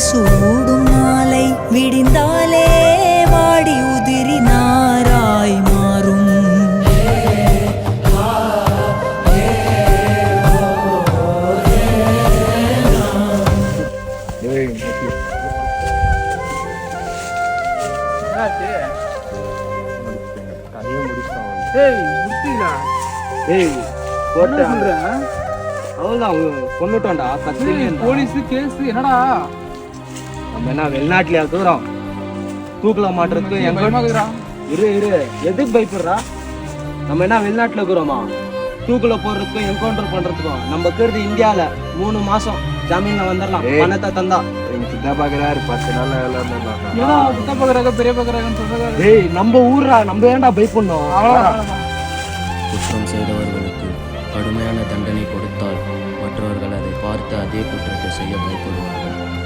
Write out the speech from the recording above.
சூடும் மாலை விடிந்தாலே வாடி உதிரி நாராய் மாறும். கொண்டுட்டோம்டா போலீஸ் கேஸ் என்னடா? நம்ம என்ன வெளிநாட்டுல தூரம் தூக்கல மாட்டுறதுக்கு இரு எதுக்கு பயப்படுறா? நம்ம என்ன வெளிநாட்டுல இருக்கிறோமா? தூக்குல போடுறதுக்கும் என்கவுண்டர் பண்றதுக்கும் நம்ம இருக்கிறது இந்தியால 3 மாசம் ஜாமீன்ல வந்துடலாம் பணத்தை தந்தா. சித்தா பாக்குறாரு 10 நாள் சித்தா பாக்குறாங்க பெரிய பாக்குறாங்கன்னு சொல்றாங்க. ஏய் நம்ம ஊர்ரா, நம்ம ஏன்டா பயப்படணும்? குற்றம் செய்தவர்களுக்கு கடுமையான தண்டனை கொடுத்தால் மற்றவர்கள் அதை பார்த்து அதே குற்றத்தை செய்ய பயப்படுவார்கள்.